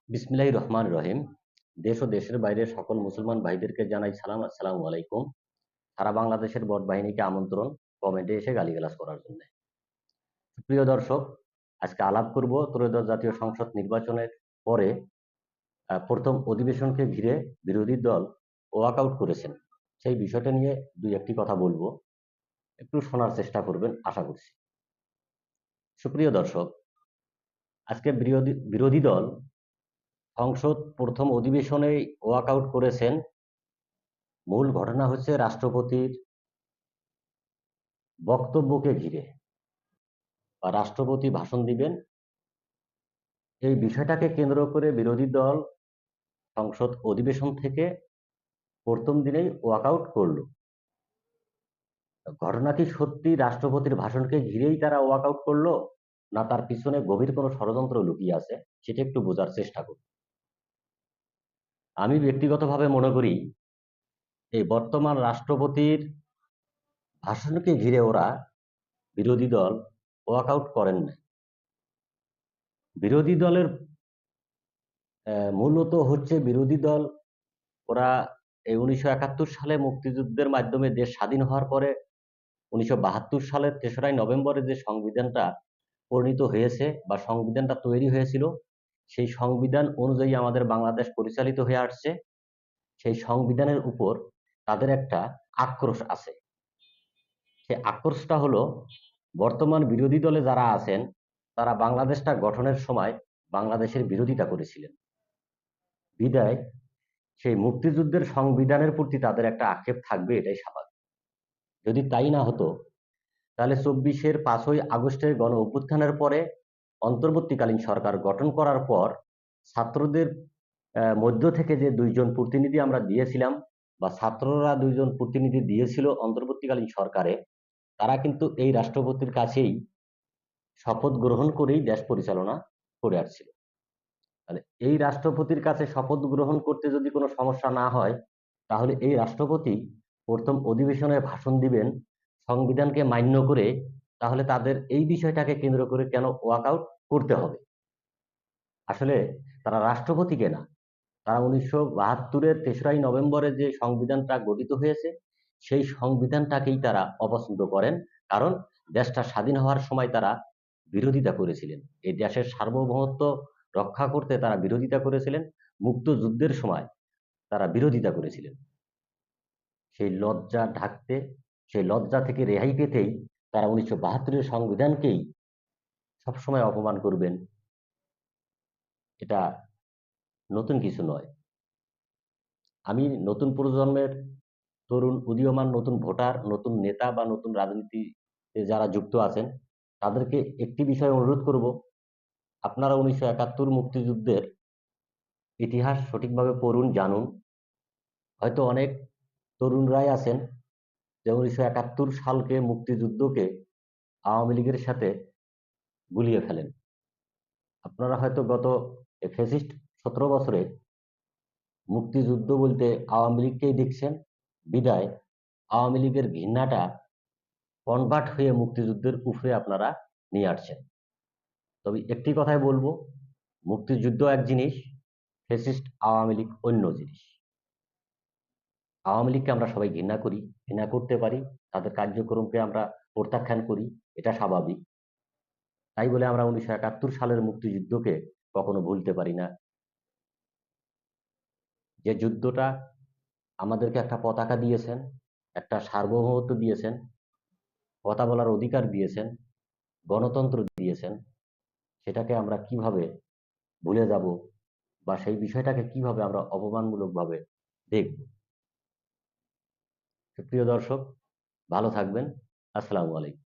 বিসমিল্লাহির রহমানির রহিম। দেশ ও দেশের বাইরে সকল মুসলমান ভাইদেরকে জানাই সালাম, আসসালামু আলাইকুম। সারা বাংলাদেশের বট বাহিনীকে আমন্ত্রণ কমেন্টে এসে গালিগালাজ করার জন্য। প্রিয় দর্শক, আজকে আলাপ করব ত্রয়োদশ জাতীয় সংসদ নির্বাচনের পরে প্রথম অধিবেশনকে ঘিরে বিরোধী দল ওয়াকআউট করেছেন। সেই বিষয়টা নিয়ে দুই একটি কথা বলবো, একটু শোনার চেষ্টা করবেন আশা করছি। সুপ্রিয় দর্শক, আজকে বিরোধী দল সংসদ প্রথম অধিবেশনে ওয়াকআউট করেছেন। মূল ঘটনা হচ্ছে রাষ্ট্রপতির বক্তব্যকে ঘিরে, বা রাষ্ট্রপতি ভাষণ দিবেন এই বিষয়টাকে কেন্দ্র করে বিরোধী দল সংসদ অধিবেশন থেকে প্রথম দিনেই ওয়াকআউট করলো। ঘটনা কি সত্যি রাষ্ট্রপতির ভাষণকে ঘিরেই তারা ওয়াকআউট করলো, না তার পিছনে গভীর কোনো ষড়যন্ত্র লুকিয়ে আছে, সেটা একটু বোঝার চেষ্টা করি। আমি ব্যক্তিগতভাবে মনে করি এই বর্তমান রাষ্ট্রপতির ভাষণকে ঘিরে ওরা বিরোধী দল ওয়াকআউট করেন না। বিরোধী দলের মূলত হচ্ছে বিরোধী দল ওরা এই 1971 সালে মুক্তিযুদ্ধের মাধ্যমে দেশ স্বাধীন হওয়ার পরে 1972 সালের 3রা নভেম্বরে যে সংবিধানটা প্রণীত হয়েছে বা সংবিধানটা তৈরি হয়েছিল, সেই সংবিধান অনুযায়ী আমাদের বাংলাদেশ পরিচালিত হয়ে আসছে। সেই সংবিধানের উপর তাদের একটা আক্রোশ আছে। সেই আক্রোশটা হলো, বর্তমান বিরোধী দলে যারা আছেন তারা বাংলাদেশটা গঠনের সময় বাংলাদেশের বিরোধিতা করেছিলেন। বিদায় সেই মুক্তিযুদ্ধের সংবিধানের প্রতি তাদের একটা আক্ষেপ থাকবে, এটাই স্বাভাবিক। যদি তাই না হতো, তাহলে 5ই আগস্টের গণ অভ্যুত্থানের পরে অন্তর্বর্তীকালীন সরকার গঠন করার পর ছাত্রদের মধ্য থেকে যে দুইজন প্রতিনিধি আমরা দিয়েছিলাম, বা ছাত্ররা দুইজন প্রতিনিধি দিয়েছিল অন্তর্বর্তীকালীন সরকারে, তারা কিন্তু এই রাষ্ট্রপতির কাছেই শপথ গ্রহণ করেই দেশ পরিচালনা করে আসছিল। তাহলে এই রাষ্ট্রপতির কাছে শপথ গ্রহণ করতে যদি কোনো সমস্যা না হয়, তাহলে এই রাষ্ট্রপতি প্রথম অধিবেশনে ভাষণ দিবেন সংবিধানকে মান্য করে, তাহলে তাদের এই বিষয়টাকে কেন্দ্র করে কেন ওয়াকআউট করতে হবে? আসলে তারা রাষ্ট্রপতিকে না, তারা 1972-এর 3রা নভেম্বরে যে সংবিধানটা গঠিত হয়েছে সেই সংবিধানটাকেই তারা অপছন্দ করেন। কারণ দেশটা স্বাধীন হওয়ার সময় তারা বিরোধিতা করেছিলেন, এই দেশের সার্বভৌমত্ব রক্ষা করতে তারা বিরোধিতা করেছিলেন, মুক্তযুদ্ধের সময় তারা বিরোধিতা করেছিলেন। সেই লজ্জা ঢাকতে, সেই লজ্জা থেকে রেহাই পেতেই তারা 1972-এর সংবিধানকেই সবসময় অপমান করবেন। এটা নতুন কিছু নয়। আমি নতুন প্রজন্মের তরুণ উদীয়মান নতুন ভোটার, নতুন নেতা বা নতুন রাজনীতিতে যারা যুক্ত আছেন, তাদেরকে একটি বিষয়ে অনুরোধ করব, আপনারা 1971 মুক্তিযুদ্ধের ইতিহাস সঠিকভাবে পড়ুন, জানুন। হয়তো অনেক তরুণরাই আছেন যে 1971 সালকে, মুক্তিযুদ্ধকে আওয়ামী লীগের সাথে গুলিয়ে ফেলেন। আপনারা হয়তো গত ফ্যাসিস্ট 17 বছরে মুক্তিযুদ্ধ বলতে আওয়ামী লীগকেই দেখছেন। বিদায় আওয়ামী লীগের ঘৃণাটা কনভার্ট হয়ে মুক্তিযুদ্ধের উপরে আপনারা নিয়ে আসছেন। তবে একটি কথাই বলবো, মুক্তিযুদ্ধ এক জিনিস, ফ্যাসিস্ট আওয়ামী লীগ অন্য জিনিস। আওয়ামী লীগকে আমরা সবাই ঘৃণা করি, ঘৃণা করতে পারি, তাদের কার্যক্রমকে আমরা প্রত্যাখ্যান করি, এটা স্বাভাবিক। তাই বলে আমরা 1971 সালের মুক্তিযুদ্ধকে কখনো ভুলতে পারি না। যে যুদ্ধটা আমাদেরকে একটা পতাকা দিয়েছেন, একটা সার্বভৌমত্ব দিয়েছেন, কথা বলার অধিকার দিয়েছেন, গণতন্ত্র দিয়েছেন, সেটাকে আমরা কিভাবে ভুলে যাব, বা সেই বিষয়টাকে কিভাবে আমরা অপমানমূলকভাবে দেখব? প্রিয় দর্শক, ভালো থাকবেন। আসসালামু আলাইকুম।